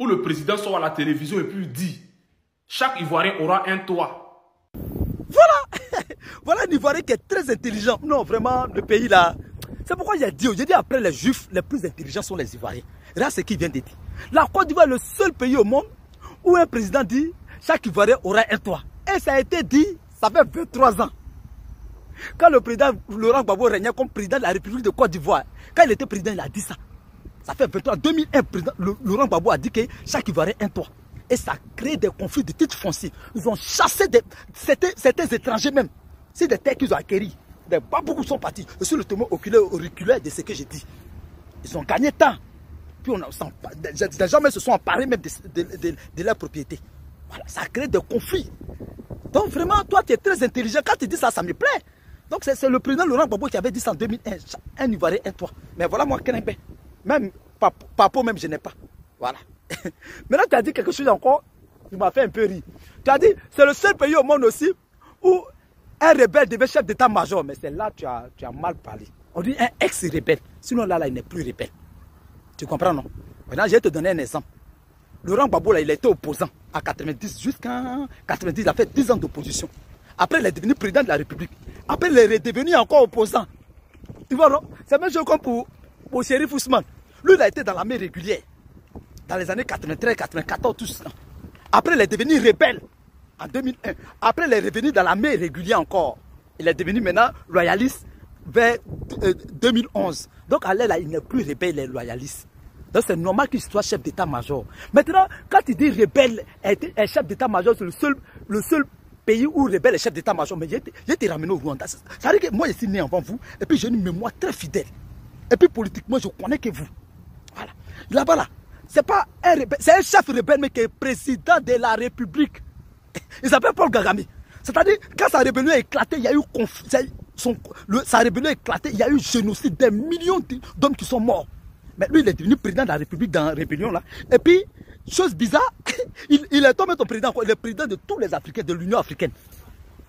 où le président sort à la télévision et puis dit chaque Ivoirien aura un toit. Voilà. Voilà un Ivoirien qui est très intelligent. Non, vraiment, le pays là. C'est pourquoi j'ai dit après les Juifs, les plus intelligents sont les Ivoiriens. Regarde ce qu'il vient de dire. La Côte d'Ivoire est le seul pays au monde où un président dit chaque Ivoirien aura un toit. Et ça a été dit, ça fait 23 ans. Quand le président Laurent Gbagbo régnait comme président de la République de Côte d'Ivoire, quand il était président, il a dit ça. Ça fait 23 ans. 2001, président Laurent Gbagbo a dit que chaque Ivoirien a un toit. Et ça a créé des conflits de titres fonciers. Ils ont chassé certains étrangers même. C'est des terres qu'ils ont acquéries. Pas beaucoup sont partis. Je suis le témoin auriculaire de ce que j'ai dit. Ils ont gagné temps. Puis des gens même se sont emparés même de leur propriété. Voilà, ça a créé des conflits. Donc vraiment, toi tu es très intelligent. Quand tu dis ça, ça me plaît. Donc c'est le président Laurent Gbagbo qui avait dit ça en 2001. Un Ivoirien, un toit. Mais voilà moi, Kenebe. Même Papo, même je n'ai pas. Voilà. Maintenant tu as dit quelque chose encore qui m'a fait un peu rire. Tu as dit, c'est le seul pays au monde aussi où un rebelle devait chef d'état-major. Mais c'est là que tu as mal parlé. On dit un ex-rebelle. Sinon là, il n'est plus rebelle. Tu comprends, non? Maintenant, je vais te donner un exemple. Laurent Gbagbo, il était opposant à 90. Jusqu'en 90, il a fait 10 ans d'opposition. Après, il est devenu président de la République. Après, il est redevenu encore opposant. Tu vois, non? C'est même chose comme pour Chérif Ousmane. Lui, il a été dans l'armée régulière. Dans les années 93, 94, tout ça. Après, il est devenu rebelle. En 2001. Après, il est revenu dans l'armée régulière encore. Il est devenu maintenant loyaliste vers 2011. Donc, à l'aile, il n'est plus rebelle, il est loyaliste. Donc, c'est normal qu'il soit chef d'état-major. Maintenant, quand il dit rebelle est chef d'état-major, c'est le seul pays où rebelle est chef d'état-major. Mais j'ai été ramené au Rwanda. Ça veut dire que moi, je suis né avant vous. Et puis, j'ai une mémoire très fidèle. Et puis, politiquement, je connais que vous. Voilà. Là-bas, là, c'est pas un rebelle. C'est un chef rebelle, mais qui est président de la République. Il s'appelle Paul Kagame. C'est-à-dire, quand sa rébellion a éclaté, il y a eu sa rébellion a éclaté, il y a eu génocide, des millions d'hommes qui sont morts. Mais lui, il est devenu président de la République dans la rébellion là. Et puis, chose bizarre, il est tombé ton président, il est président de tous les Africains, de l'Union africaine.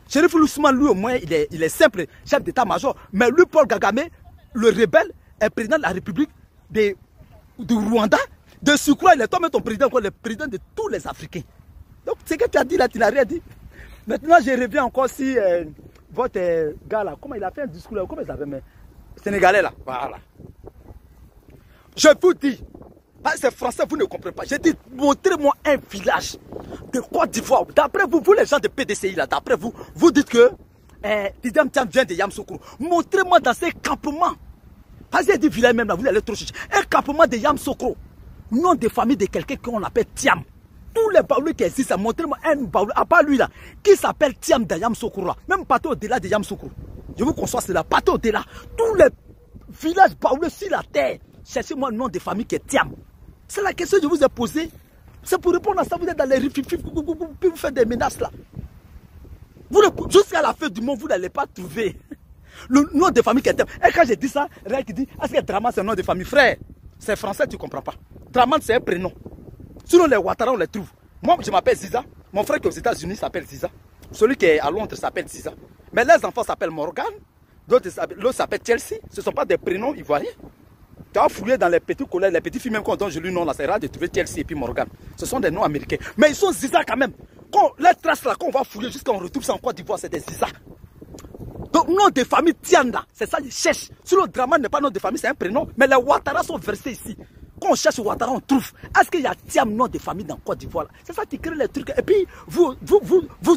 Chérif Ousmane, lui au moins, il est simple chef d'état-major. Mais lui, Paul Kagame, le rebelle, est président de la République du Rwanda. De surcroît, il est tombé ton président, le président de tous les Africains. Donc, ce que tu as dit là, tu n'as rien dit. Maintenant, je reviens encore si votre gars là, comment il a fait un discours là, comment il s'appelle, mais Sénégalais là, voilà. Je vous dis, c'est français, vous ne comprenez pas. J'ai dit, montrez-moi un village de Côte d'Ivoire. D'après vous, les gens de PDCI là, d'après vous, vous dites que Tidjam Tiam vient de Yamoussoukro. Montrez-moi dans ces campements. Parce que dit village même là, vous allez trop chercher. Un campement de Yamoussoukro. Nom de famille de quelqu'un qu'on appelle Tiam. Tous les baoulés qui existent, montrez-moi un baoulé, à part lui là, qui s'appelle Tiam de Yamoussoukro. Même pas au-delà de Yamoussoukro. Je vous conçois cela, pas au-delà. Tous les villages baoulés sur la terre, cherchez-moi un nom de famille qui est Tiam. C'est la question que je vous ai posée. C'est pour répondre à ça, vous êtes dans les rifififs, puis vous faites des menaces là. Jusqu'à la fin du monde, vous n'allez pas trouver le nom de famille qui est Tiam. Et quand j'ai dit ça, Réal qui dit, est-ce que Draman c'est un nom de famille? Frère, c'est français, tu ne comprends pas. Draman c'est un prénom. Sinon, les Ouattara, on les trouve. Moi, je m'appelle Ziza. Mon frère qui est aux États-Unis s'appelle Ziza. Celui qui est à Londres s'appelle Ziza. Mais les enfants s'appellent Morgan. L'autre s'appelle Chelsea. Ce ne sont pas des prénoms ivoiriens. Tu as fouillé dans les petits collèges, les petits filles, même quand on dit le nom, là, c'est rare de trouver Chelsea et puis Morgan. Ce sont des noms américains. Mais ils sont Ziza quand même. Quand les traces là, qu'on va fouiller jusqu'à on retrouve ça en Côte d'Ivoire, c'est des Ziza. Donc, nom de famille Tianda, c'est ça, ils cherchent. Sinon, Draman n'est pas nom de famille, c'est un prénom. Mais les Ouattara sont versés ici. Quand on cherche Ouattara, on trouve. Est-ce qu'il y a Tiam, nom de famille dans Côte d'Ivoire? C'est ça qui crée les trucs. Et puis, vous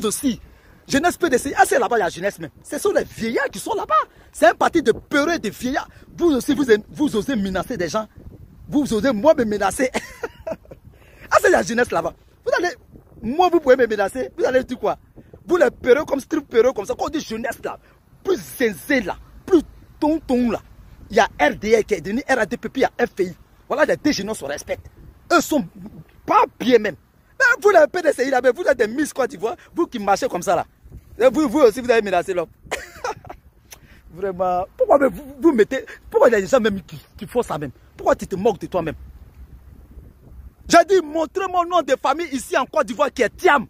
aussi, jeunesse PDC, est-ce que là-bas, il y a jeunesse même? Ce sont les vieillards qui sont là-bas. C'est un parti de peureux et de vieillards. Vous aussi, vous osez menacer des gens. Vous osez, moi, me menacer. Est-ce qu'il y a jeunesse là-bas? Vous allez, moi, vous pouvez me menacer. Vous allez dire quoi? Vous les peureux comme strip peureux comme ça. Quand on dit jeunesse là, plus zézé là, plus tonton là. Il y a RDA qui est devenu RADPP, il y a FI. Voilà, les deux jeunes se respectent. Eux sont pas bien même. Mais vous, les PDCI, là, vous êtes des Miss Côte d'Ivoire, vous qui marchez comme ça là. Et vous aussi, vous avez menacé l'homme. Vraiment. Pourquoi vous mettez. Pourquoi il y a des gens même qui font ça même? Pourquoi tu te moques de toi-même? J'ai dit, montrez mon nom de famille ici en Côte d'Ivoire qui est Tiam.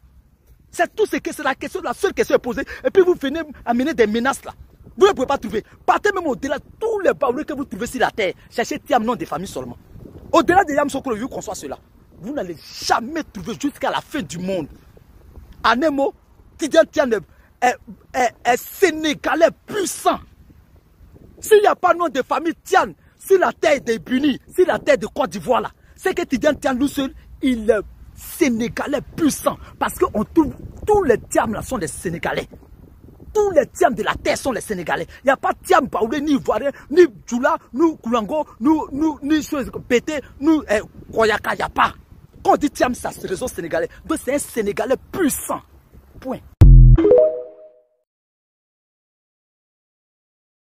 C'est tout ce que c'est la question, la seule question est posée. Et puis vous venez amener des menaces là. Vous ne pouvez pas trouver. Partez même au-delà de tous les baoulés que vous trouvez sur la terre. Cherchez Tiam, nom de famille seulement. Au-delà de Yamoussoukro, vous qu'on soit cela. vous n'allez jamais trouver jusqu'à la fin du monde. En un mot, Tidjane Thiam est sénégalais puissant. S'il n'y a pas nom de famille Thiam sur la terre des Bénin, sur la terre de Côte d'Ivoire là, c'est que Tidjane Thiam lui seul, il est sénégalais puissant. Parce qu'on trouve tous les Thiam là sont des Sénégalais. Tous les Thiam de la terre sont les Sénégalais. Il n'y a pas Thiam Baoulé, ni Ivoirien, ni Djoula, ni Koulango, ni Pété, ni Koyaka, il n'y a pas. Quand on dit Thiam, ça se réseau sénégalais. Donc c'est un Sénégalais puissant. Point.